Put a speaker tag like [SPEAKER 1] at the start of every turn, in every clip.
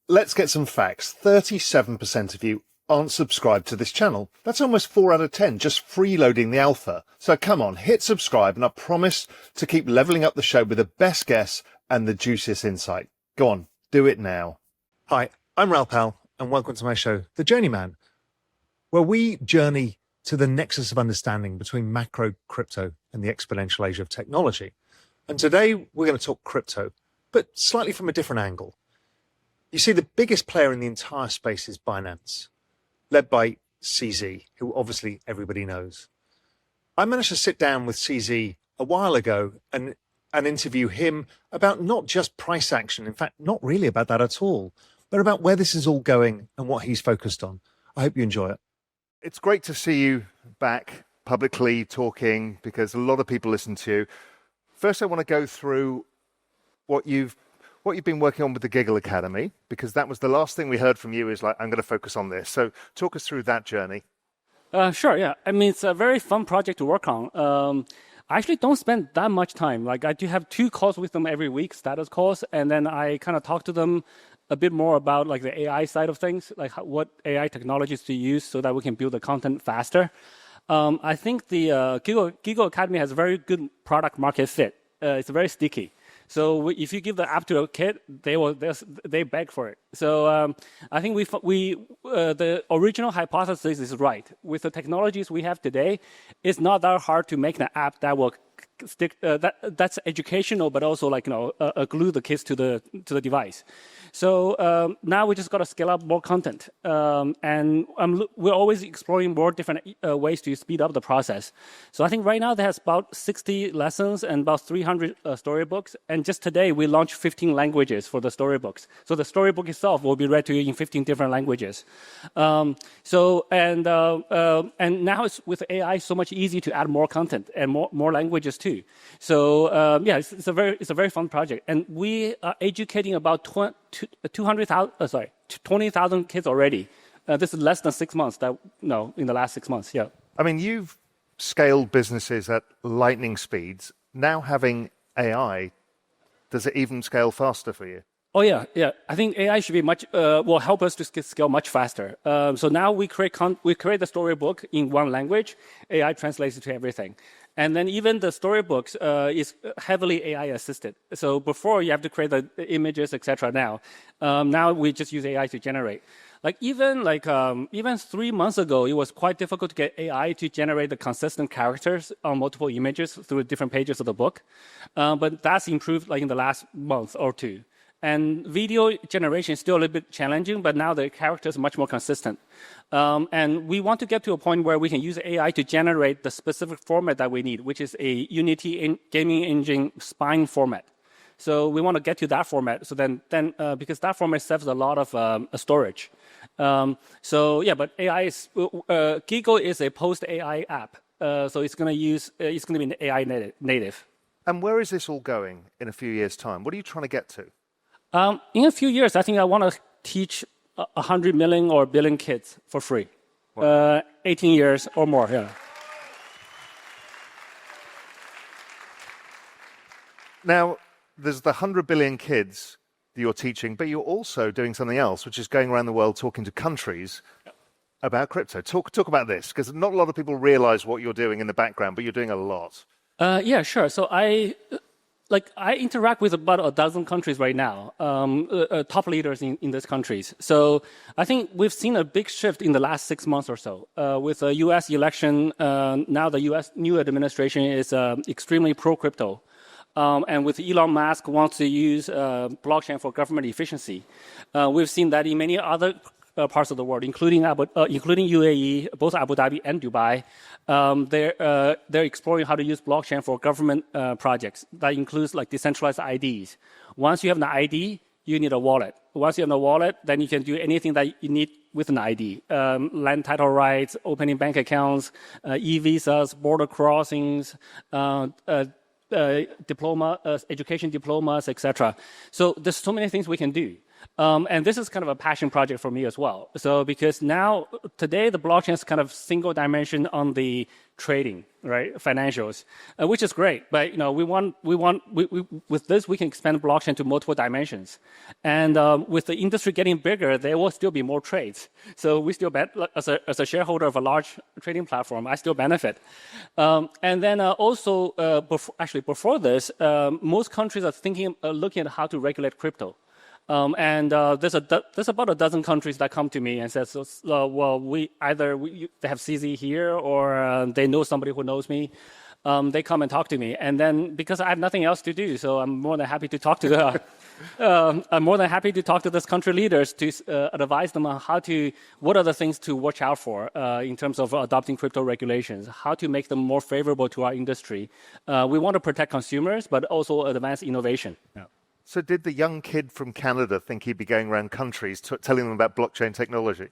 [SPEAKER 1] let's get some facts. 37% of you aren't subscribed to this channel. That's almost 4 out of 10 just freeloading the alpha. So come on, hit subscribe and I promise to keep leveling up the show with the best guests and the juiciest insight. Go on, do it now. Hi, I'm Raoul Pal and welcome to my show, The Journeyman, where we journey to the nexus of understanding between macro crypto and the exponential age of technology. And today we're going to talk crypto, but slightly from a different angle. You see, the biggest player in the entire space is Binance, led by CZ, who obviously everybody knows. I managed to sit down with CZ a while ago and interview him about not just price action, in fact, not really about that at all, but about where this is all going and what he's focused on. I hope you enjoy it. It's great to see you back publicly talking because a lot of people listen to you. First, I want to go through what you've been working on with the Giggle Academy, because that was the last thing we heard from you is like, I'm going to focus on this. So talk us through that journey.
[SPEAKER 2] Sure, yeah. I mean, it's a very fun project to work on. I actually don't spend that much time. Like, I do have 2 calls with them every week, status calls, and then I kind of talk to them a bit more about like the AI side of things, like what AI technologies to use so that we can build the content faster. I think the Giggle Academy has a very good product market fit. It's very sticky. So if you give the app to a kid, they beg for it. So I think the original hypothesis is right. With the technologies we have today, it's not that hard to make an app that will stick that's educational, but also like glue the kids to the device. So now we just got to scale up more content, and we're always exploring more different ways to speed up the process. So I think right now there's about 60 lessons and about 300 storybooks, and just today we launched 15 languages for the storybooks. So the storybook itself will be read to you in 15 different languages. And now it's with AI so much easier to add more content and more languages too. So it's a very fun project, and we are educating about 20,000 kids already. This is less than 6 months. In the last 6 months, yeah.
[SPEAKER 1] I mean, you've scaled businesses at lightning speeds. Now having AI, does it even scale faster for you?
[SPEAKER 2] Oh yeah. I think AI should be will help us to scale much faster. So now we create the storybook in one language. AI translates it to everything, and then even the storybooks is heavily AI assisted. So before you have to create the images, etc. Now we just use AI to generate. Even 3 months ago, it was quite difficult to get AI to generate the consistent characters on multiple images through different pages of the book, but that's improved in the last month or 2. And video generation is still a little bit challenging, but now the characters are much more consistent. And we want to get to a point where we can use AI to generate the specific format that we need, which is a Unity gaming engine spine format. So we want to get to that format. So then because that format saves a lot of storage. But Giggle is a post-AI app. So it's going to be an AI native.
[SPEAKER 1] And where is this all going in a few years' time? What are you trying to get to?
[SPEAKER 2] In a few years, I think I want to teach 100 million or billion kids for free. Wow. 18 years or more, yeah.
[SPEAKER 1] Now, there's the 100 billion kids that you're teaching, but you're also doing something else, which is going around the world talking to countries about crypto. Talk about this, because not a lot of people realize what you're doing in the background, but you're doing a lot.
[SPEAKER 2] Yeah, sure. So I interact with about a dozen countries right now, top leaders in these countries. So I think we've seen a big shift in the last 6 months or so. With the U.S. election, now the U.S. new administration is extremely pro-crypto. And with Elon Musk wants to use blockchain for government efficiency. We've seen that in many other parts of the world, including UAE, both Abu Dhabi and Dubai. They're exploring how to use blockchain for government projects. That includes decentralized IDs. Once you have an ID, you need a wallet. Once you have a wallet, then you can do anything that you need with an ID. Land title rights, opening bank accounts, e-visas, border crossings, education diplomas, etc. So there's so many things we can do. And this is kind of a passion project for me as well. So because now, today, the blockchain is kind of single dimension on the trading, right, financials, which is great. But with this, we can expand blockchain to multiple dimensions. And with the industry getting bigger, there will still be more trades. So we still as a shareholder of a large trading platform, I still benefit. And then also, before this, most countries are looking at how to regulate crypto. And there's about a dozen countries that come to me and says, well, they have CZ here or they know somebody who knows me. They come and talk to me, and then because I have nothing else to do, so I'm more than happy to talk to those country leaders to advise them on what are the things to watch out for in terms of adopting crypto regulations, how to make them more favorable to our industry. We want to protect consumers, but also advance innovation. Yeah.
[SPEAKER 1] So did the young kid from Canada think he'd be going around countries telling them about blockchain technology?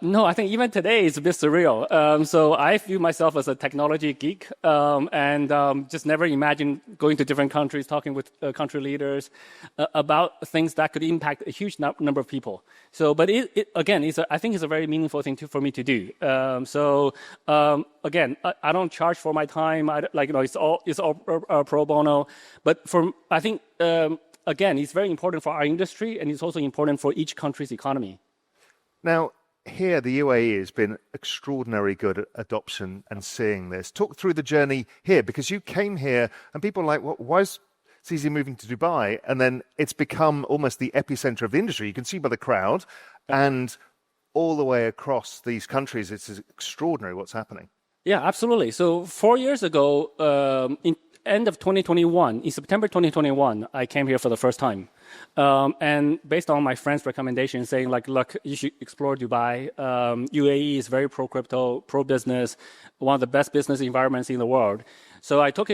[SPEAKER 2] No, I think even today it's a bit surreal. So I view myself as a technology geek and just never imagined going to different countries, talking with country leaders about things that could impact a huge number of people. So, but I think it's a very meaningful thing for me to do. Again, I don't charge for my time. It's all pro bono. But I think, again, it's very important for our industry, and it's also important for each country's economy.
[SPEAKER 1] Now, here, the UAE has been extraordinarily good at adoption and seeing this. Talk through the journey here, because you came here and people are like, well, why is CZ moving to Dubai? And then it's become almost the epicenter of the industry. You can see by the crowd and all the way across these countries. It's extraordinary what's happening.
[SPEAKER 2] Yeah, absolutely. So 4 years ago, in end of 2021, in September 2021, I came here for the first time. And based on my friend's recommendation saying look, you should explore Dubai. UAE is very pro-crypto, pro-business, one of the best business environments in the world. So I took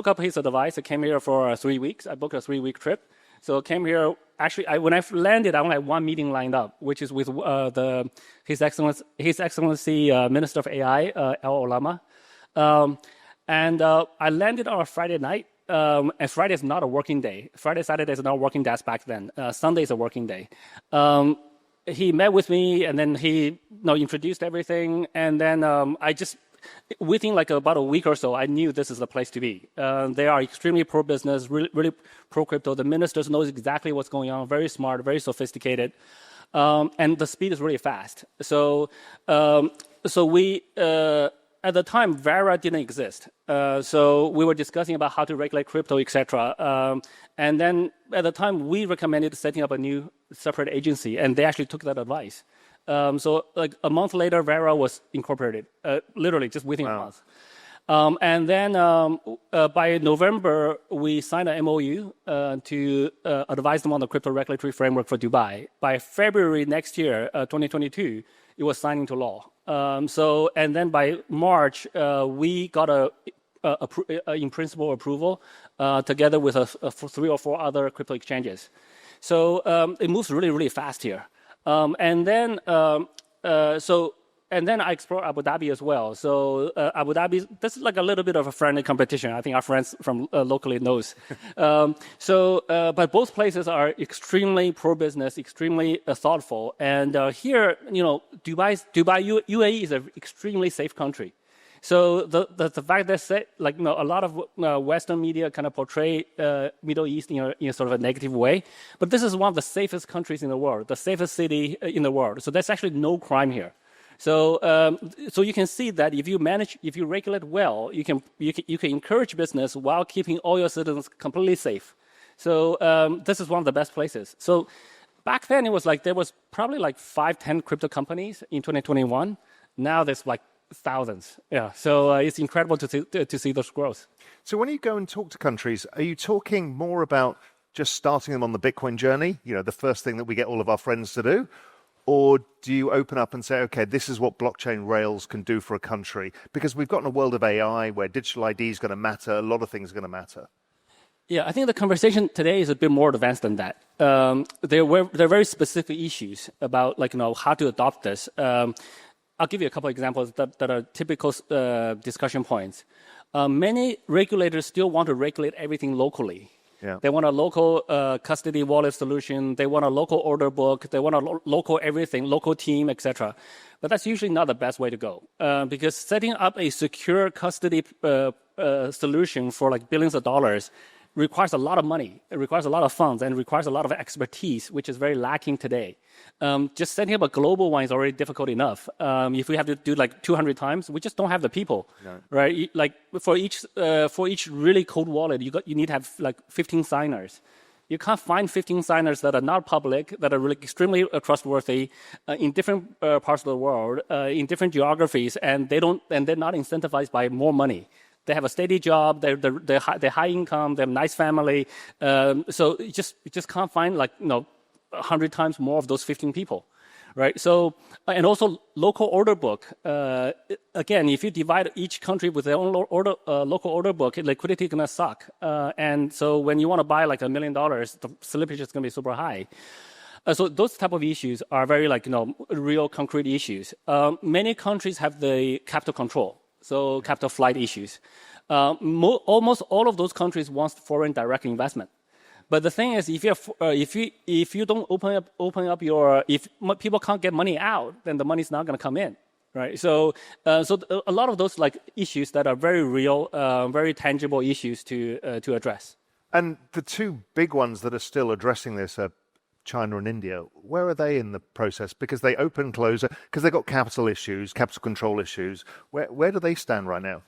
[SPEAKER 2] up his advice. I came here for 3 weeks. I booked a 3-week trip. So I came here, actually, when I landed, I only had one meeting lined up, which is with His Excellency Minister of AI, Al Olama. And I landed on a Friday night, and Friday is not a working day. Friday, Saturday is not working days back then. Sunday is a working day. He met with me, and then he introduced everything, and then within about a week or so, I knew this is the place to be. They are extremely pro-business, really pro-crypto. The ministers knows exactly what's going on, very smart, very sophisticated, and the speed is really fast. So we... At the time, VARA didn't exist. So we were discussing about how to regulate crypto, etc. And then at the time, we recommended setting up a new separate agency, and they actually took that advice. So a month later, VARA was incorporated, literally just within a month. And then by November, we signed an MOU to advise them on the crypto regulatory framework for Dubai. By February next year, 2022, it was signed into law. And then by March, we got a in principle approval together with 3 or 4 other crypto exchanges. So it moves really, really fast here. And then I explore Abu Dhabi as well. So Abu Dhabi, this is like a little bit of a friendly competition. I think our friends from locally knows. But both places are extremely pro-business, extremely thoughtful. And here, UAE is an extremely safe country. So the fact that a lot of Western media kind of portray Middle East in a sort of a negative way, but this is one of the safest countries in the world, the safest city in the world. So there's actually no crime here. So you can see that if you regulate well, you can encourage business while keeping all your citizens completely safe. So this is one of the best places. So back then there was probably 5-10 crypto companies in 2021. Now there's thousands. Yeah. So it's incredible to see those growth.
[SPEAKER 1] So when you go and talk to countries, are you talking more about just starting them on the Bitcoin journey? The first thing that we get all of our friends to do. Or do you open up and say, okay, this is what blockchain rails can do for a country? Because we've got in a world of AI where digital ID is going to matter, a lot of things are going to matter.
[SPEAKER 2] Yeah, I think the conversation today is a bit more advanced than that. There are very specific issues about how to adopt this. I'll give you a couple of examples that are typical discussion points. Many regulators still want to regulate everything locally.
[SPEAKER 1] Yeah.
[SPEAKER 2] They want a local custody wallet solution. They want a local order book. They want a local everything, local team, etc. But that's usually not the best way to go because setting up a secure custody solution for like billions of dollars requires a lot of money. It requires a lot of funds and requires a lot of expertise, which is very lacking today. Just setting up a global one is already difficult enough. If we have to do like 200 times, we just don't have the people, right? Like for each really cold wallet, you need to have like 15 signers. You can't find 15 signers that are not public, that are really extremely trustworthy in different parts of the world, in different geographies, and they're not incentivized by more money. They have a steady job. They're high income. They have a nice family. So you just can't find 100 times more of those 15 people, right? So and also local order book. Again, if you divide each country with their own local order book, liquidity is gonna suck. And so when you want to buy like $1 million, the slippage is gonna be super high. So those type of issues are very real concrete issues. Many countries have the capital control. So capital flight issues. Almost all of those countries want foreign direct investment. But the thing is, if you don't open up if people can't get money out, then the money's not going to come in, right? So a lot of those issues that are very real, very tangible issues to address.
[SPEAKER 1] And the two big ones that are still addressing this are China and India. Where are they in the process? Because they open, close, because they've got capital issues, capital control issues. Where do they stand right now?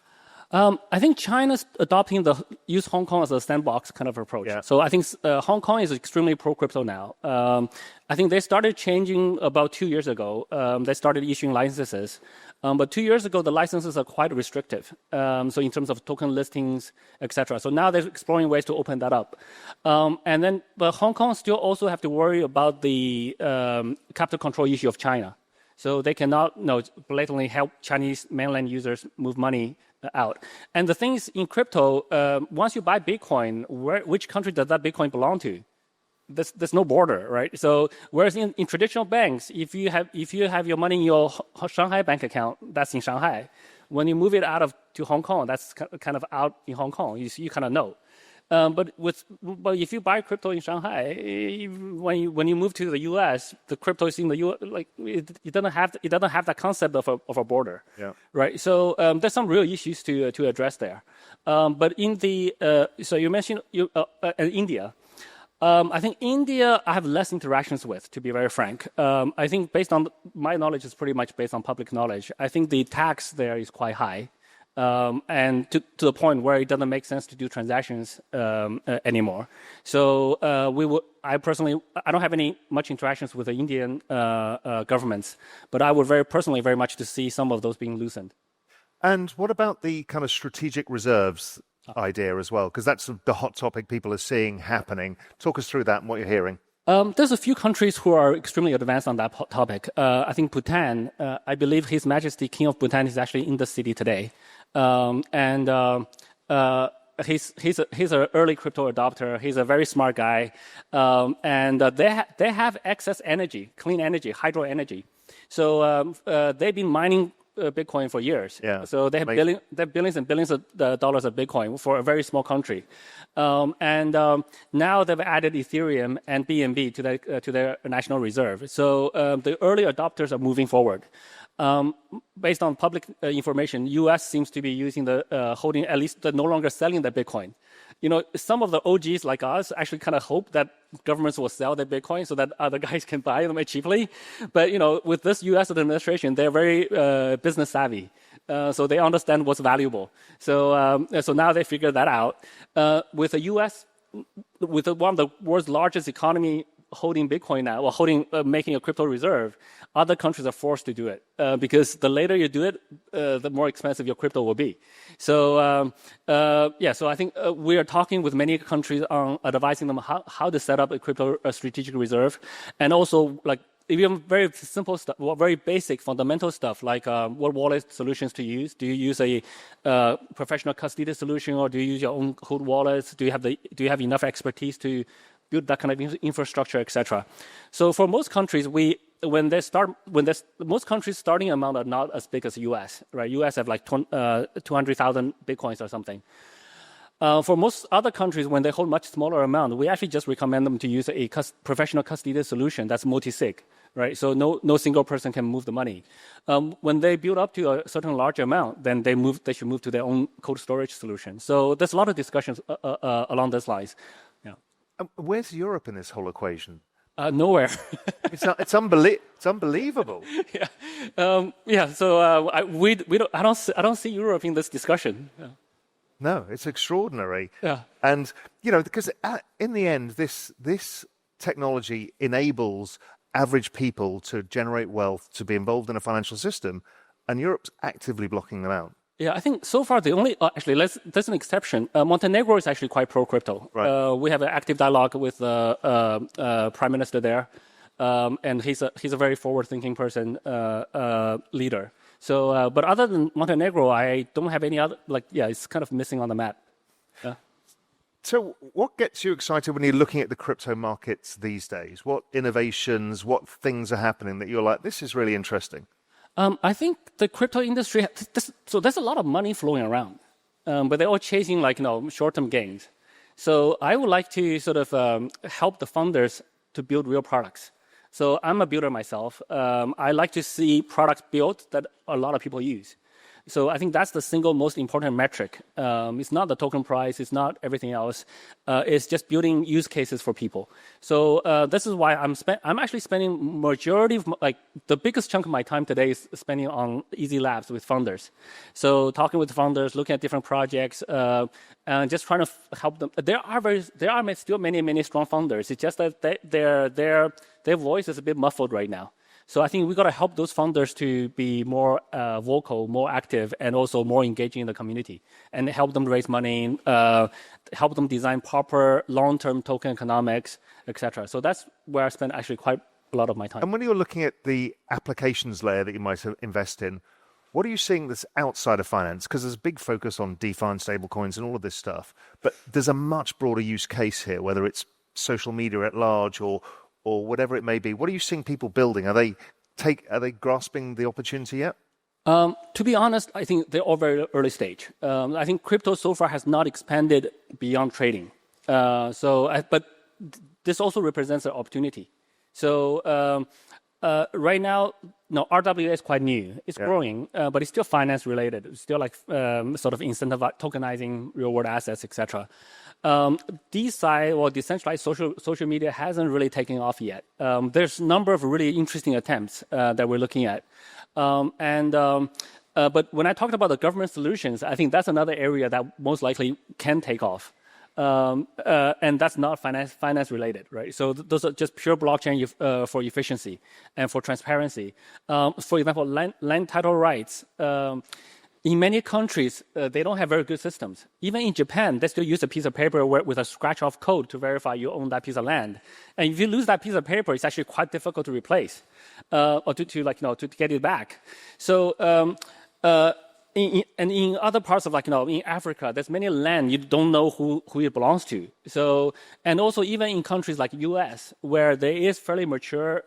[SPEAKER 2] I think China's adopting use Hong Kong as a sandbox kind of approach.
[SPEAKER 1] Yeah.
[SPEAKER 2] So I think Hong Kong is extremely pro-crypto now. I think they started changing about 2 years ago. They started issuing licenses. But 2 years ago, the licenses are quite restrictive. So in terms of token listings, etc. So now they're exploring ways to open that up. But Hong Kong still also have to worry about the capital control issue of China. So they cannot blatantly help Chinese mainland users move money out. And the thing is, in crypto, once you buy Bitcoin, which country does that Bitcoin belong to? There's no border, right? So whereas in traditional banks, if you have your money in your Shanghai bank account, that's in Shanghai. When you move it to Hong Kong, that's kind of out in Hong Kong. You kind of know. But if you buy crypto in Shanghai, when you move to the U.S., the crypto is in the U.S. It doesn't have that concept of a border, right? So there's some real issues to address there. But so you mentioned India. I think India I have less interactions with, to be very frank. I think based on my knowledge is pretty much based on public knowledge. I think the tax there is quite high. And to the point where it doesn't make sense to do transactions anymore. So I don't have any much interactions with the Indian governments, but I would very much to see some of those being loosened.
[SPEAKER 1] And what about the kind of strategic reserves idea as well? Because that's the hot topic people are seeing happening. Talk us through that and what you're hearing.
[SPEAKER 2] There's a few countries who are extremely advanced on that topic. I think Bhutan, I believe His Majesty King of Bhutan is actually in the city today. He's an early crypto adopter. He's a very smart guy. They have excess energy, clean energy, hydro energy. So they've been mining Bitcoin for years.
[SPEAKER 1] Yeah.
[SPEAKER 2] So they have billions and billions of dollars of Bitcoin for a very small country. Now they've added Ethereum and BNB to their national reserve. So the early adopters are moving forward. Based on public information, U.S. seems to be using holding, at least no longer selling the Bitcoin. Some of the OGs like us actually kind of hope that governments will sell their Bitcoin so that other guys can buy them cheaply. But, with this U.S. administration, they're very business savvy. So they understand what's valuable. So now they figured that out. With the U.S., with one of the world's largest economy holding Bitcoin now, or making a crypto reserve, other countries are forced to do it because the later you do it, the more expensive your crypto will be. So so I think we are talking with many countries on advising them how to set up a strategic reserve, and also even very simple stuff, very basic fundamental stuff like what wallet solutions to use. Do you use a professional custody solution, or do you use your own cold wallets? Do you have enough expertise to build that kind of infrastructure, etc. So for most countries, most countries' starting amount are not as big as the U.S. Right? U.S. have 200,000 Bitcoins or something. For most other countries, when they hold much smaller amount, we actually just recommend them to use a professional custodial solution that's multi-sig, right? So no single person can move the money. When they build up to a certain large amount, then they should move to their own cold storage solution. So there's a lot of discussions along those lines. Yeah.
[SPEAKER 1] Where's Europe in this whole equation?
[SPEAKER 2] Nowhere.
[SPEAKER 1] It's unbelievable.
[SPEAKER 2] Yeah. So I don't see Europe in this discussion. Yeah.
[SPEAKER 1] No, it's extraordinary.
[SPEAKER 2] Yeah.
[SPEAKER 1] And, because in the end, this technology enables average people to generate wealth, to be involved in a financial system, and Europe's actively blocking them out.
[SPEAKER 2] Yeah, I think so far the only there's an exception. Montenegro is actually quite pro-crypto.
[SPEAKER 1] Right.
[SPEAKER 2] We have an active dialogue with the prime minister there, and he's a very forward-thinking person, leader. So, but other than Montenegro, I don't have any other. It's kind of missing on the map. Yeah.
[SPEAKER 1] So, what gets you excited when you're looking at the crypto markets these days? What innovations, what things are happening that you're like, this is really interesting?
[SPEAKER 2] I think the crypto industry, so there's a lot of money flowing around, but they're all chasing short-term gains. So I would like to sort of help the founders to build real products. So I'm a builder myself. I like to see products built that a lot of people use. So I think that's the single most important metric. It's not the token price. It's not everything else. It's just building use cases for people. So this is why I'm actually spending majority of the biggest chunk of my time today is spending on Easy Labs with founders. So talking with founders, looking at different projects, and just trying to help them. There are still many strong founders. It's just that their voice is a bit muffled right now. So I think we got to help those founders to be more vocal, more active, and also more engaging in the community, and help them raise money, help them design proper long-term token economics, etc. So that's where I spend actually quite a lot of my time.
[SPEAKER 1] And when you're looking at the applications layer that you might invest in, what are you seeing that's outside of finance? Because there's a big focus on DeFi and stablecoins and all of this stuff, but there's a much broader use case here, whether it's social media at large or whatever it may be. What are you seeing people building? Are they grasping the opportunity yet?
[SPEAKER 2] To be honest, I think they're all very early stage. I think crypto so far has not expanded beyond trading. But this also represents an opportunity. So right now, RWA is quite new. It's growing, but it's still finance related. It's still sort of incentive tokenizing real world assets, etc. DeSci or decentralized social media hasn't really taken off yet. There's a number of really interesting attempts that we're looking at. But when I talked about the government solutions, I think that's another area that most likely can take off. And that's not finance related, right? So those are just pure blockchain for efficiency and for transparency. For example, land title rights. In many countries, they don't have very good systems. Even in Japan, they still use a piece of paper with a scratch-off code to verify you own that piece of land. And if you lose that piece of paper, it's actually quite difficult to replace or to get it back. So in other parts of in Africa, there's many land you don't know who it belongs to. So, and also even in countries like US, where there is fairly mature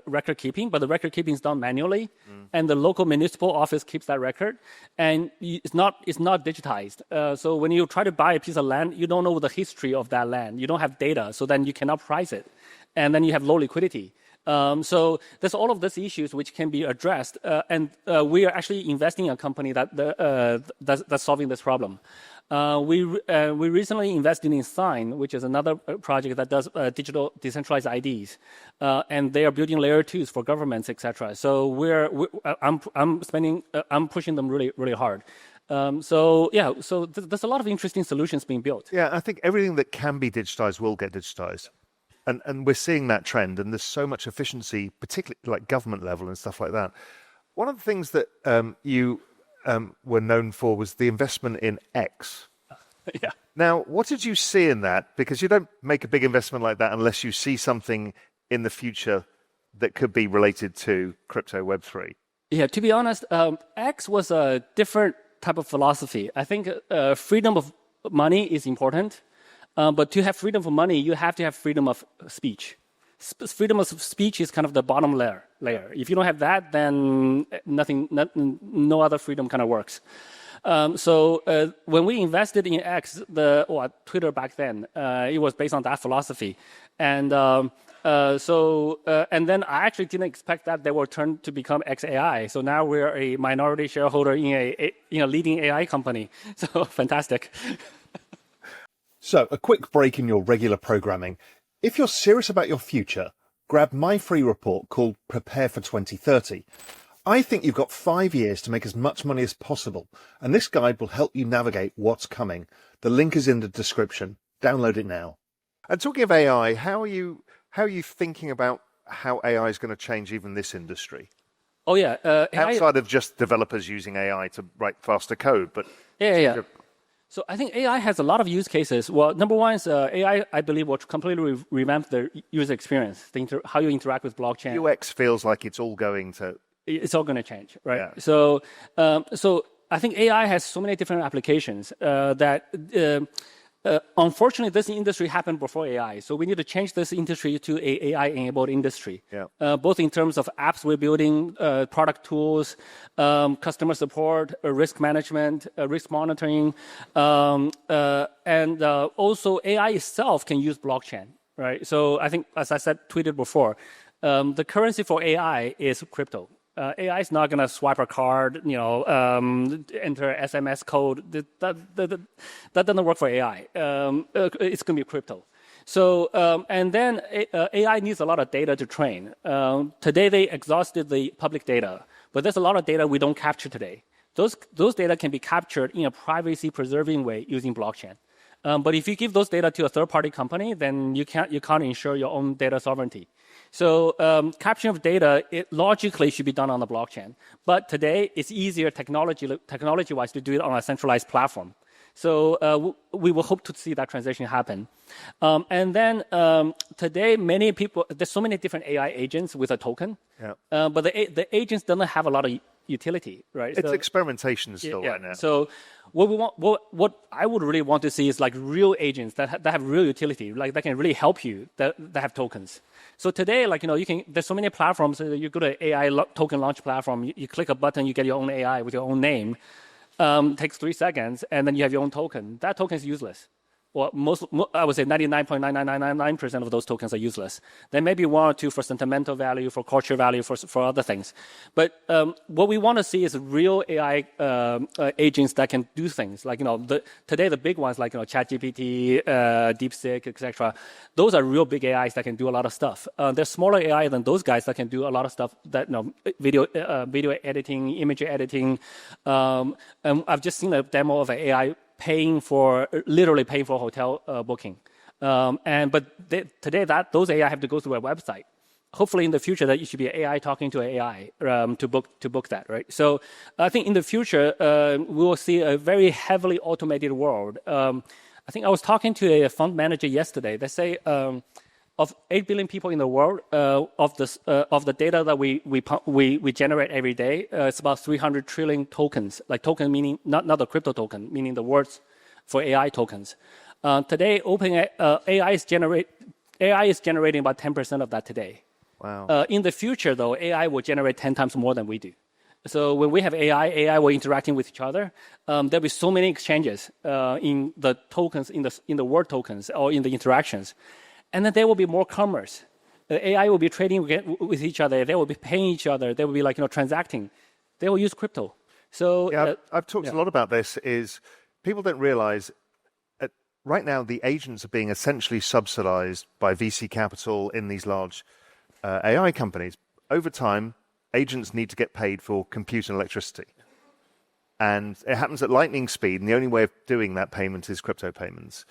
[SPEAKER 2] record keeping, but the record keeping is done manually, and the local municipal office keeps that record, and it's not digitized. So when you try to buy a piece of land, you don't know the history of that land. You don't have data, so then you cannot price it, and then you have low liquidity. So there's all of these issues which can be addressed, and we are actually investing in a company that's solving this problem. We recently invested in Sign, which is another project that does digital decentralized IDs, and they are building layer 2s for governments, etc. So I'm pushing them really hard. So there's a lot of interesting solutions being built.
[SPEAKER 1] Yeah, I think everything that can be digitized will get digitized. And we're seeing that trend, and there's so much efficiency, particularly like government level and stuff like that. One of the things that you were known for was the investment in X.
[SPEAKER 2] Yeah.
[SPEAKER 1] Now, what did you see in that? Because you don't make a big investment like that unless you see something in the future that could be related to crypto Web3.
[SPEAKER 2] Yeah, to be honest, X was a different type of philosophy. I think freedom of money is important. But to have freedom of money, you have to have freedom of speech. Freedom of speech is kind of the bottom layer. If you don't have that, then no other freedom kind of works. When we invested in X, Twitter back then, it was based on that philosophy, and and then I actually didn't expect that they will turn to become XAI. So now we're a minority shareholder in a leading AI company. So fantastic.
[SPEAKER 1] So a quick break in your regular programming. If you're serious about your future, grab my free report called Prepare for 2030. I think you've got 5 years to make as much money as possible, and this guide will help you navigate what's coming. The link is in the description. Download it now. And talking of AI, how are you thinking about how AI is going to change even this industry?
[SPEAKER 2] Oh yeah,
[SPEAKER 1] outside of just developers using AI to write faster code, but
[SPEAKER 2] yeah. So I think AI has a lot of use cases. Well, number one is AI, I believe, will completely revamp the user experience, how you interact with blockchain.
[SPEAKER 1] UX feels like it's all going to...
[SPEAKER 2] It's all going to change, right?
[SPEAKER 1] Yeah.
[SPEAKER 2] So I think AI has so many different applications that... unfortunately, this industry happened before AI, so we need to change this industry to an AI-enabled industry.
[SPEAKER 1] Yeah.
[SPEAKER 2] Both in terms of apps we're building, product tools, customer support, risk management, risk monitoring, and also AI itself can use blockchain, right? So I think, as I said, tweeted before, the currency for AI is crypto. AI is not going to swipe a card, enter SMS code. That doesn't work for AI. It's going to be crypto. So, and then AI needs a lot of data to train. Today, they exhausted the public data, but there's a lot of data we don't capture today. Those data can be captured in a privacy-preserving way using blockchain. But if you give those data to a third-party company, then you can't ensure your own data sovereignty. So capturing of data, it logically should be done on the blockchain. But today, it's easier technology-wise to do it on a centralized platform. So we will hope to see that transition happen. And then today, many people, there's so many different AI agents with a token.
[SPEAKER 1] Yeah.
[SPEAKER 2] But the agents don't have a lot of utility, right?
[SPEAKER 1] It's experimentation still right now.
[SPEAKER 2] So what I would really want to see is like real agents that have real utility, like that can really help you, that have tokens. So today, there's so many platforms. You go to AI token launch platform, you click a button, you get your own AI with your own name. Takes 3 seconds, and then you have your own token. That token is useless. Well, I would say 99.99999% of those tokens are useless. There may be one or two for sentimental value, for culture value, for other things. But what we want to see is real AI agents that can do things. Like, today the big ones like, ChatGPT, DeepSeek, etc. Those are real big AIs that can do a lot of stuff. There's smaller AI than those guys that can do a lot of stuff that, video editing, image editing. And I've just seen a demo of an AI literally paying for hotel booking. But today those AI have to go through a website. Hopefully in the future that it should be AI talking to AI to book that, right? So I think in the future we will see a very heavily automated world. I think I was talking to a fund manager yesterday. They say of 8 billion people in the world, of the data that we generate every day, it's about 300 trillion tokens. Like token meaning not the crypto token, meaning the words for AI tokens. Today, AI is generating about 10% of that today.
[SPEAKER 1] Wow.
[SPEAKER 2] In the future, though, AI will generate 10 times more than we do. So when we have AI will interacting with each other. There'll be so many exchanges in the tokens, in the word tokens, or in the interactions. And then there will be more commerce. The AI will be trading with each other. They will be paying each other. They will be transacting. They will use crypto. So
[SPEAKER 1] yeah, I've talked a lot about this. Is people don't realize right now the agents are being essentially subsidized by VC capital in these large AI companies. Over time, agents need to get paid for compute and electricity. And it happens at lightning speed. And the only way of doing that payment is crypto payments.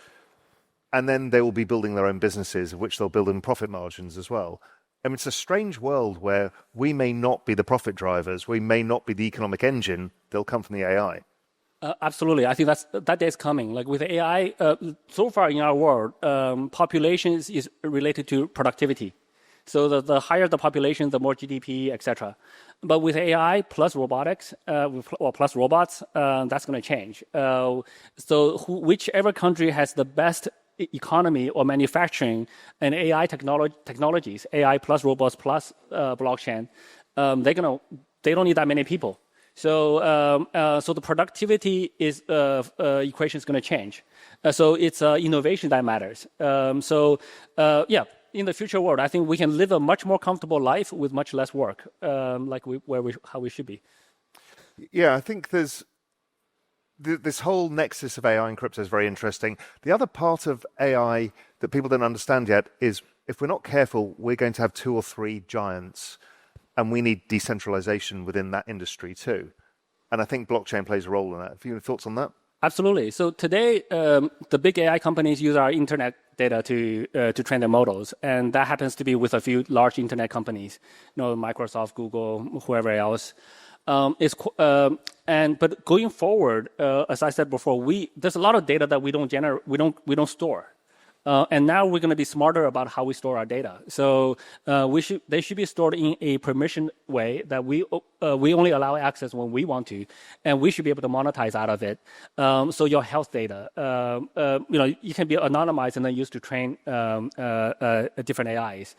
[SPEAKER 1] And then they will be building their own businesses, of which they'll build in profit margins as well. I mean, it's a strange world where we may not be the profit drivers. We may not be the economic engine. They'll come from the AI.
[SPEAKER 2] Absolutely. I think that day is coming. Like with AI, so far in our world, population is related to productivity. So the higher the population, the more GDP, etc. But with AI plus robotics, or plus robots, that's going to change. So whichever country has the best economy or manufacturing and AI technologies, AI plus robots plus blockchain, they don't need that many people. So the productivity is equation is going to change. So it's innovation that matters. In the future world, I think we can live a much more comfortable life with much less work, how we should be.
[SPEAKER 1] Yeah, I think there's this whole nexus of AI and crypto is very interesting. The other part of AI that people don't understand yet is if we're not careful, we're going to have 2 or 3 giants, and we need decentralization within that industry too. And I think blockchain plays a role in that. Have you any thoughts on that?
[SPEAKER 2] Absolutely. So today, the big AI companies use our internet data to train their models, and that happens to be with a few large internet companies, Microsoft, Google, whoever else. But going forward, as I said before, there's a lot of data that we don't store. And now we're going to be smarter about how we store our data. So they should be stored in a permission way that we only allow access when we want to, and we should be able to monetize out of it. So your health data, you can be anonymized and then used to train different AIs.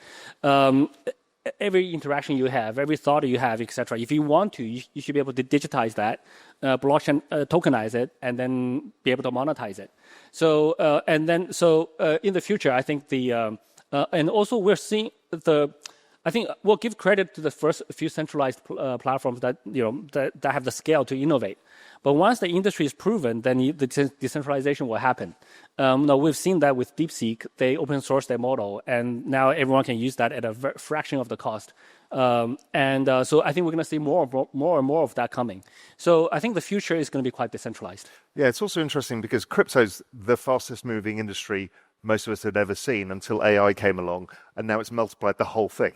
[SPEAKER 2] Every interaction you have, every thought you have, etc. If you want to, you should be able to digitize that, blockchain, tokenize it, and then be able to monetize it. So in the future, I think and also we're seeing I think we'll give credit to the first few centralized platforms that have the scale to innovate. But once the industry is proven, then the decentralization will happen. We've seen that with DeepSeek. They open source their model, and now everyone can use that at a fraction of the cost. So I think we're going to see more and more of that coming. So I think the future is going to be quite decentralized.
[SPEAKER 1] Yeah, it's also interesting because crypto's the fastest moving industry most of us had ever seen until AI came along, and now it's multiplied the whole thing.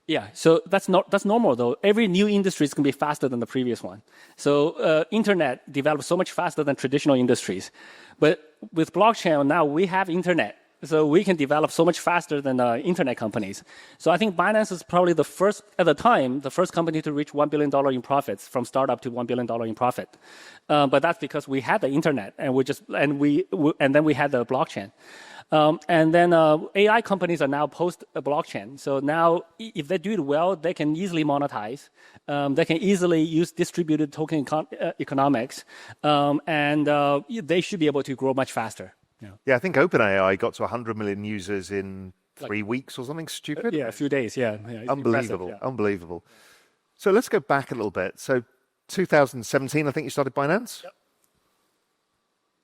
[SPEAKER 2] Yeah, so that's normal though. Every new industry is going to be faster than the previous one. So internet develops so much faster than traditional industries. But with blockchain now we have internet. So we can develop so much faster than internet companies. So I think Binance is probably the first company to reach $1 billion in profits, from startup to $1 billion in profit. But that's because we had the internet and then we had the blockchain. And then AI companies are now post blockchain. So now if they do it well, they can easily monetize. They can easily use distributed token economics. And they should be able to grow much faster.
[SPEAKER 1] Yeah, I think OpenAI got to 100 million users in 3 weeks or something stupid.
[SPEAKER 2] Yeah, a few days, yeah.
[SPEAKER 1] Unbelievable, unbelievable. So let's go back a little bit. So 2017, I think you started Binance?
[SPEAKER 2] Yep.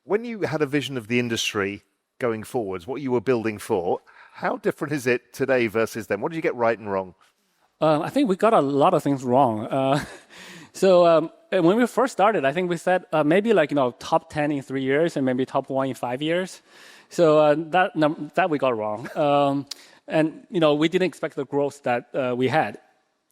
[SPEAKER 1] When you had a vision of the industry going forwards, what you were building for, how different is it today versus then? What did you get right and wrong?
[SPEAKER 2] I think we got a lot of things wrong. So when we first started, I think we said maybe top 10 in 3 years and maybe top 1 in 5 years. So that we got wrong. And we didn't expect the growth that we had.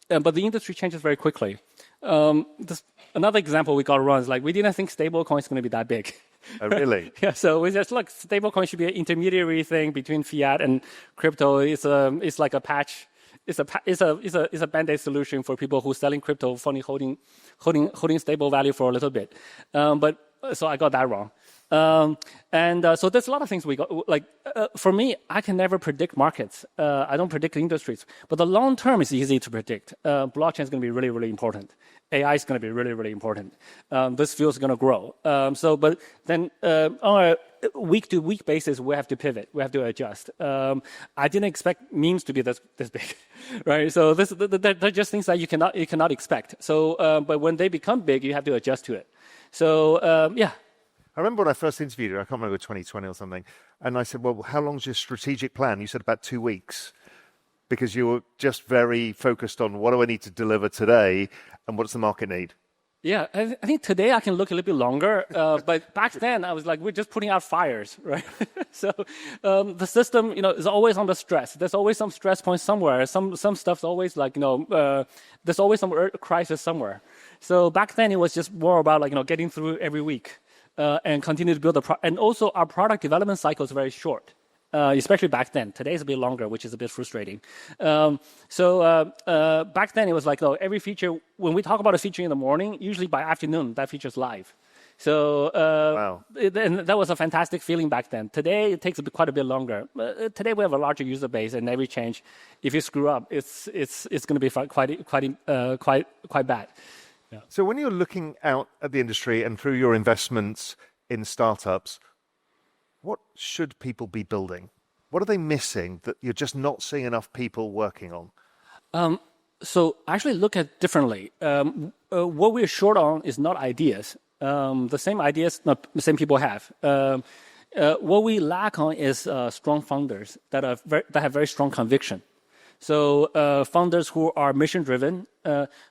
[SPEAKER 2] But the industry changes very quickly. Another example we got wrong is we didn't think stablecoin is going to be that big.
[SPEAKER 1] Oh, really?
[SPEAKER 2] Yeah, so we just stablecoin should be an intermediary thing between fiat and crypto. It's like a patch. It's a band-aid solution for people who are selling crypto, holding stable value for a little bit. So I got that wrong. So there's a lot of things we got. For me, I can never predict markets. I don't predict industries. But the long term is easy to predict. Blockchain is going to be really, really important. AI is going to be really, really important. This field is going to grow. But then on a week-to-week basis, we have to pivot. We have to adjust. I didn't expect memes to be this big, right? So they're just things that you cannot expect. So, but when they become big, you have to adjust to it. So, yeah.
[SPEAKER 1] I remember when I first interviewed you, I can't remember, 2020 or something, and I said, well, how long's your strategic plan? You said about 2 weeks, because you were just very focused on what do I need to deliver today and what does the market need?
[SPEAKER 2] Yeah, I think today I can look a little bit longer, but back then I was we're just putting out fires, right? So the system, is always under stress. There's always some stress point somewhere. Some stuff's always there's always some crisis somewhere. So back then it was just more about getting through every week. And continue to build and also our product development cycle is very short, especially back then. Today is a bit longer, which is a bit frustrating. So back then it was every feature, when we talk about a feature in the morning, usually by afternoon, that feature's live. So wow. And that was a fantastic feeling back then. Today it takes quite a bit longer. Today we have a larger user base, and every change, if you screw up, it's going to be quite bad. Yeah.
[SPEAKER 1] So when you're looking out at the industry and through your investments in startups, what should people be building? What are they missing that you're just not seeing enough people working on?
[SPEAKER 2] So actually look at differently. What we're short on is not ideas. The same ideas the same people have. What we lack on is strong founders that have very strong conviction. So founders who are mission driven,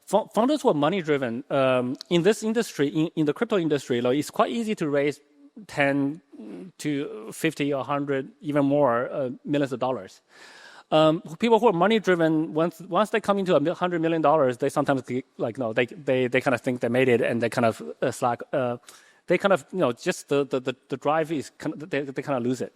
[SPEAKER 2] founders who are money driven. In this industry, in the crypto industry, like, it's quite easy to raise 10 to 50 or 100, even more millions of dollars. People who are money driven, once they come into $100 million, they sometimes they kind of think they made it, and they kind of slack. They kind of just the drive is they kind of lose it.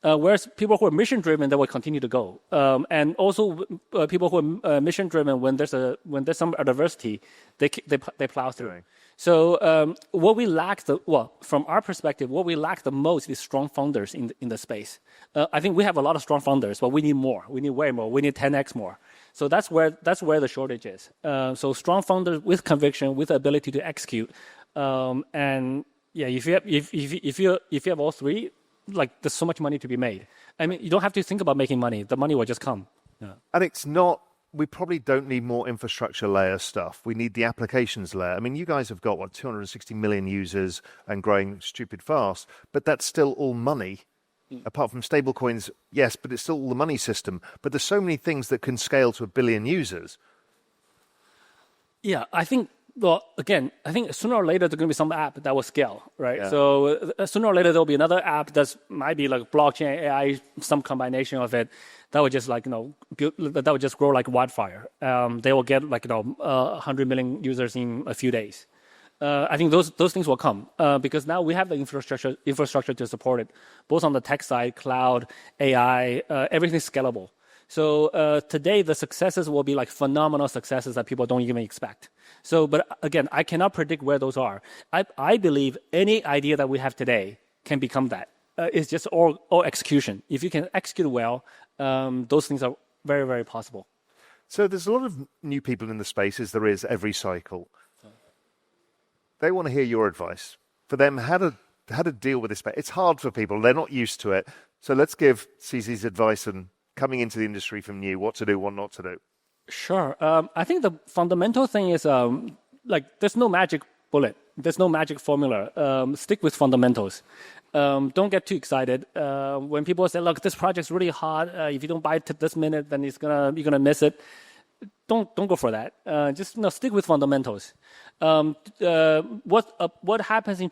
[SPEAKER 2] Whereas people who are mission driven, they will continue to go. And also people who are mission driven, when there's some adversity, they plow through. Right. So what we lack from our perspective, what we lack the most is strong founders in the space. I think we have a lot of strong founders, but we need more. We need way more. We need 10x more. So that's where the shortage is. So strong founders with conviction, with the ability to execute, and yeah, if you have all three, like, there's so much money to be made. I mean, you don't have to think about making money. The money will just come. Yeah.
[SPEAKER 1] And it's not. We probably don't need more infrastructure layer stuff. We need the applications layer. I mean, you guys have got, 260 million users and growing stupid fast, but that's still all money. Apart from stable coins, yes, but it's still all the money system. But there's so many things that can scale to 1 billion users.
[SPEAKER 2] Yeah, I think sooner or later there's going to be some app that will scale, right? Yeah. So sooner or later there'll be another app that might be like blockchain, AI, some combination of it. That would just that would just grow like wildfire. They will get 100 million users in a few days. I think those things will come because now we have the infrastructure to support it, both on the tech side, cloud, AI, everything's scalable. So today the successes will be like phenomenal successes that people don't even expect. So, but again, I cannot predict where those are. I believe any idea that we have today can become that. It's just all execution. If you can execute well, those things are very, very possible.
[SPEAKER 1] So there's a lot of new people in the space, as there is every cycle. They want to hear your advice. For them, how to deal with this space. It's hard for people. They're not used to it. So let's give CZ's advice and coming into the industry from new, what to do, what not to do.
[SPEAKER 2] Sure. I think the fundamental thing is there's no magic bullet. There's no magic formula. Stick with fundamentals. Don't get too excited. When people say, look, this project's really hard. If you don't buy it this minute, then you're gonna miss it. Don't go for that. Just stick with fundamentals. What happens in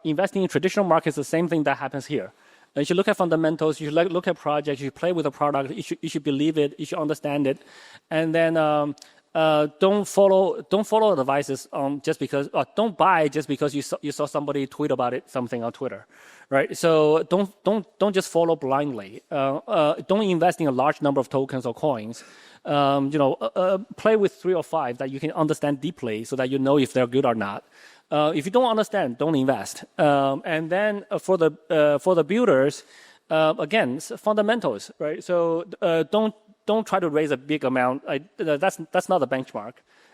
[SPEAKER 2] investing in traditional markets is the same thing that happens here. You should look at fundamentals. You should look at projects. You should play with the product. You should believe it. You should understand it, and then don't follow advices just because. Don't buy just because you saw somebody tweet about something on Twitter, right? So don't just follow blindly. Don't invest in a large number of tokens or coins. Play with 3 or 5 that you can understand deeply, so that you know if they're good or not. If you don't understand, don't invest. And then for the builders, again, fundamentals, right? So don't try to raise a big amount. That's not the benchmark.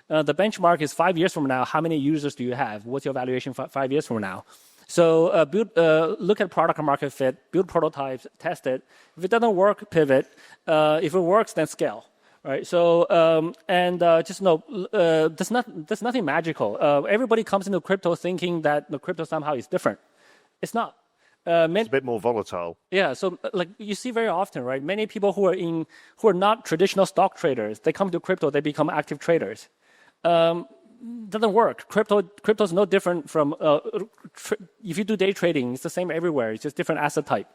[SPEAKER 2] The benchmark is 5 years from now. How many users do you have? What's your valuation 5 years from now? So look at product market fit, build prototypes, test it. If it doesn't work, pivot. If it works, then scale. Right. So just know there's nothing magical. Everybody comes into crypto thinking that the crypto somehow is different. It's not.
[SPEAKER 1] It's a bit more volatile.
[SPEAKER 2] Yeah. So like you see very often, right? Many people who are not traditional stock traders, they come to crypto, they become active traders. Doesn't work. Crypto's no different from if you do day trading, it's the same everywhere. It's just different asset type.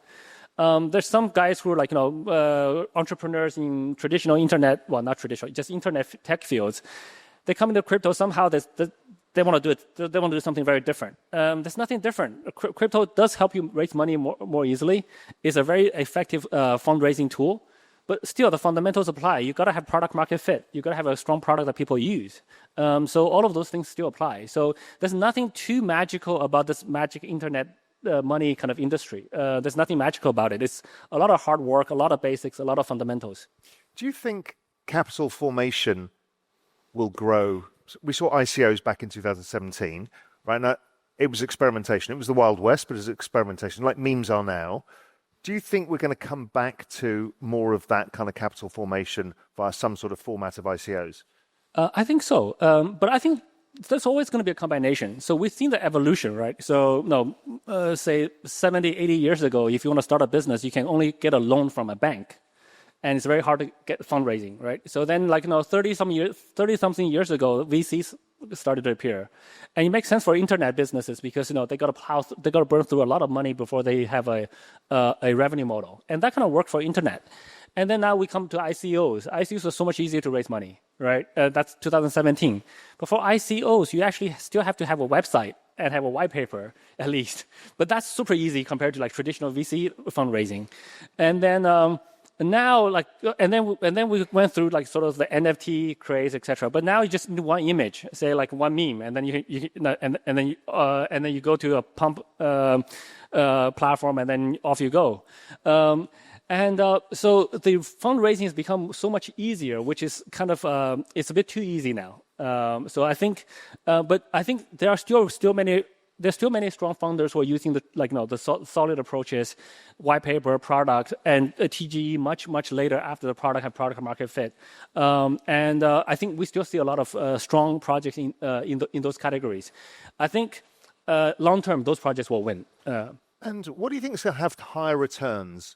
[SPEAKER 2] There's some guys who are entrepreneurs in traditional internet, well, not traditional, just internet tech fields. They come into crypto somehow. They want to do it. They want to do something very different. There's nothing different. Crypto does help you raise money more easily. It's a very effective fundraising tool. But still, the fundamentals apply. You got to have product market fit. You got to have a strong product that people use. So all of those things still apply. So there's nothing too magical about this magic internet money kind of industry. There's nothing magical about it. It's a lot of hard work, a lot of basics, a lot of fundamentals.
[SPEAKER 1] Do you think capital formation will grow we saw ICOs back in 2017, right? Now, it was experimentation. It was the Wild West, but it was experimentation, like memes are now. Do you think we're going to come back to more of that kind of capital formation via some sort of format of ICOs?
[SPEAKER 2] I think so. But I think there's always going to be a combination. So we've seen the evolution, right? So, say 70, 80 years ago, if you want to start a business, you can only get a loan from a bank. And it's very hard to get fundraising, right? So then, 30-something years ago, VCs started to appear, and it makes sense for internet businesses because they got to burn through a lot of money before they have a revenue model, and that kind of worked for internet. And then now we come to ICOs. ICOs are so much easier to raise money, right? That's 2017. But for ICOs, you actually still have to have a website and have a white paper at least. But that's super easy compared to traditional VC fundraising, and then. Now, and then we went through sort of the NFT craze, etc. But now you just need one image, say one meme, and then you go to a pump platform, and then off you go. So the fundraising has become so much easier, which is kind of it's a bit too easy now. So I think, but I think there are still many. There's still many strong founders who are using the solid approaches, white paper, product, and a TGE much later after the product have product market fit. I think we still see a lot of strong projects in those categories. I think long term those projects will win.
[SPEAKER 1] And what do you think is going to have higher returns,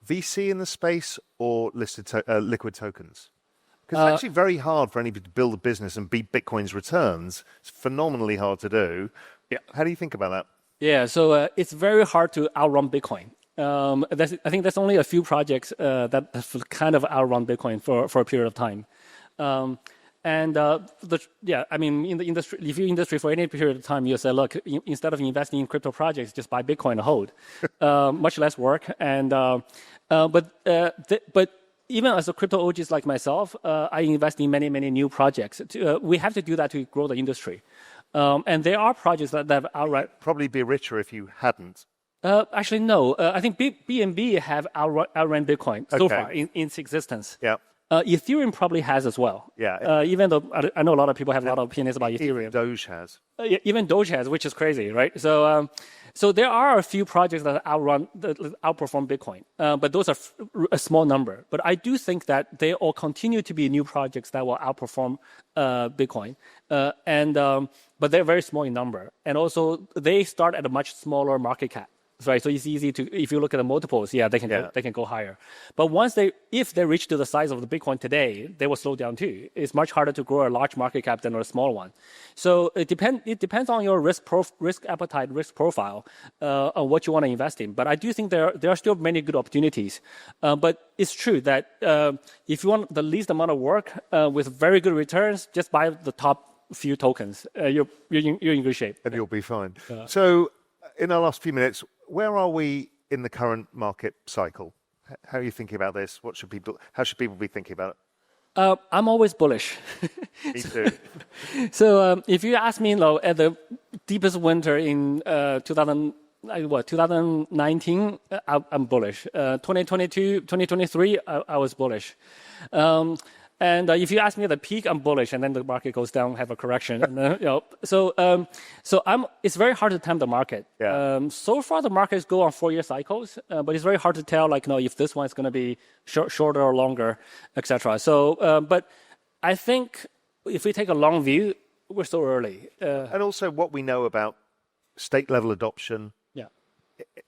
[SPEAKER 1] VC in the space or listed liquid tokens? Because it's actually very hard for anybody to build a business and beat Bitcoin's returns. It's phenomenally hard to do. Yeah. How do you think about that?
[SPEAKER 2] Yeah, so it's very hard to outrun Bitcoin. I think there's only a few projects that have kind of outrun Bitcoin for a period of time. I mean, in the industry, if you're in industry for any period of time, you say, look, instead of investing in crypto projects, just buy Bitcoin and hold. Much less work. But even as a crypto OGs like myself, I invest in many new projects. We have to do that to grow the industry. And there are projects that have outright...
[SPEAKER 1] Probably be richer if you hadn't.
[SPEAKER 2] Actually, no. I think BNB have outrun Bitcoin so far in its existence. Yeah. Ethereum probably has as well. Yeah. Even though I know a lot of people have a lot of opinions about Ethereum.
[SPEAKER 1] Even Doge has.
[SPEAKER 2] Even Doge has, which is crazy, right? So, so there are a few projects that outperform Bitcoin, but those are a small number. But I do think that they all continue to be new projects that will outperform Bitcoin, but they're very small in number, and also they start at a much smaller market cap. Right, so it's easy to, if you look at the multiples, they can go higher. But if they reach to the size of the Bitcoin today, they will slow down too. It's much harder to grow a large market cap than a small one. So it depends on your risk appetite, risk profile, on what you want to invest in. But I do think there are still many good opportunities. But it's true that if you want the least amount of work with very good returns, just buy the top few tokens. You're in good shape,
[SPEAKER 1] and you'll be fine. So, in our last few minutes, where are we in the current market cycle? How are you thinking about this? How should people be thinking about
[SPEAKER 2] it? I'm always bullish.
[SPEAKER 1] Me too.
[SPEAKER 2] So if you ask me, at the deepest winter in 2019, I'm bullish. 2022, 2023, I was bullish. And if you ask me at the peak, I'm bullish, and then the market goes down, have a correction. And, it's very hard to time the market. Yeah. So far, the markets go on 4-year cycles, but it's very hard to tell, if this one is going to be shorter or longer, etc. So, but I think if we take a long view, we're still early.
[SPEAKER 1] And also, what we know about state-level adoption.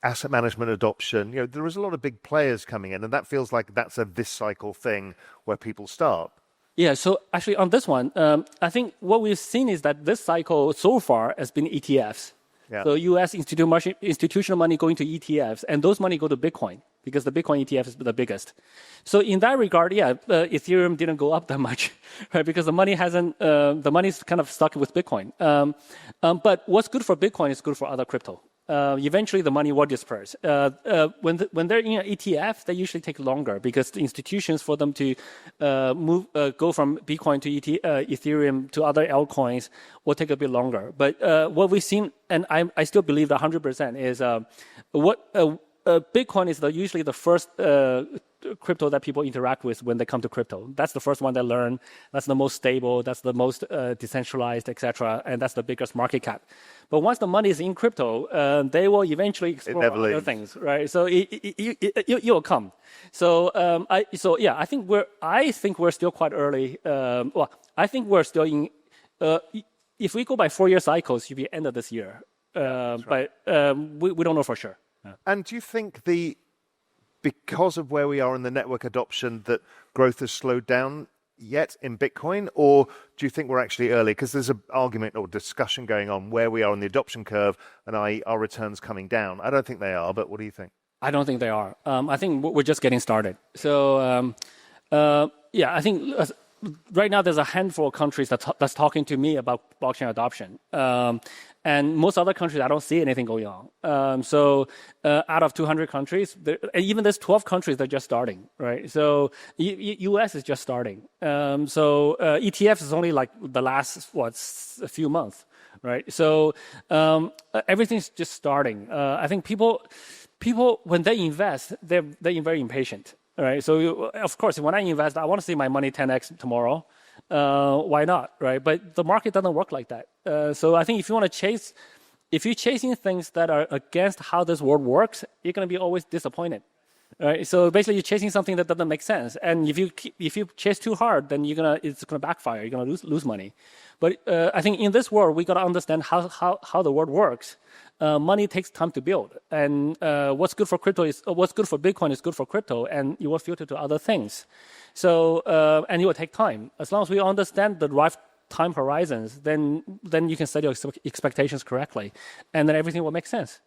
[SPEAKER 1] Asset management adoption, there is a lot of big players coming in, and that feels like that's this cycle thing where people start.
[SPEAKER 2] Yeah, so actually on this one, I think what we've seen is that this cycle so far has been ETFs. Yeah. So U.S. institutional money going to ETFs, and those money go to Bitcoin because the Bitcoin ETF is the biggest. So in that regard, Ethereum didn't go up that much, right? Because the money's kind of stuck with Bitcoin. But what's good for Bitcoin is good for other crypto. Eventually, the money will disperse. When they're in an ETF, they usually take longer because the institutions for them to go from Bitcoin to Ethereum to other altcoins will take a bit longer. But what we've seen, and I still believe that 100% is Bitcoin is usually the first crypto that people interact with when they come to crypto. That's the first one they learn. That's the most stable. That's the most decentralized, etc. And that's the biggest market cap. But once the money is in crypto, they will eventually explore other things, right? So it will come. So I think we're still quite early. I think we're still in. If we go by 4-year cycles, it should be end of this year. But we don't know for sure.
[SPEAKER 1] And do you think because of where we are in the network adoption, that growth has slowed down yet in Bitcoin? Or do you think we're actually early? Because there's an argument or discussion going on where we are on the adoption curve and our returns coming down. I don't think they are, but what do you think?
[SPEAKER 2] I don't think they are. I think we're just getting started. So, I think right now there's a handful of countries that's talking to me about blockchain adoption. And most other countries, I don't see anything going on. So out of 200 countries, even there's 12 countries that are just starting, right? So US is just starting. So ETFs is only like the last, a few months, right? So everything's just starting. I think people, when they invest, they're very impatient, right? So of course, when I invest, I want to see my money 10x tomorrow. Why not, right? But the market doesn't work like that. So I think if you're chasing things that are against how this world works, you're going to be always disappointed, right? So basically, you're chasing something that doesn't make sense, and if you chase too hard, then it's gonna backfire. You're gonna lose money. But I think in this world, we got to understand how the world works. Money takes time to build, and what's good for Bitcoin is good for crypto, and it will filter to other things. So and it will take time. As long as we understand the right time horizons, then you can set your expectations correctly, and then everything will make sense.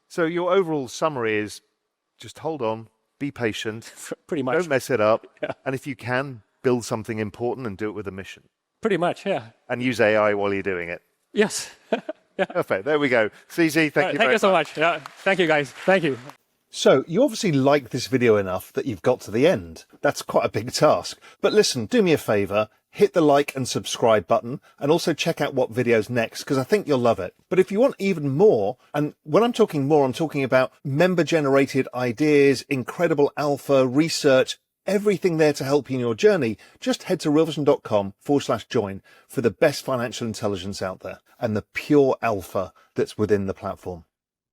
[SPEAKER 1] So your overall summary is just hold on, be patient,
[SPEAKER 2] pretty much.
[SPEAKER 1] Don't mess it up, and if you can, build something important and do it with a mission.
[SPEAKER 2] Pretty much, yeah.
[SPEAKER 1] And use AI while you're doing it.
[SPEAKER 2] Yes.
[SPEAKER 1] Yeah. Perfect. There we go. CZ, thank you.
[SPEAKER 2] Thank you so much. Yeah. Thank you, guys. Thank you.
[SPEAKER 1] So you obviously like this video enough that you've got to the end. That's quite a big task. But listen, do me a favor, hit the like and subscribe button, and also check out what video's next, because I think you'll love it. But if you want even more, and when I'm talking more, I'm talking about member-generated ideas, incredible alpha, research, everything there to help you in your journey, just head to realvision.com/join for the best financial intelligence out there and the pure alpha that's within the platform.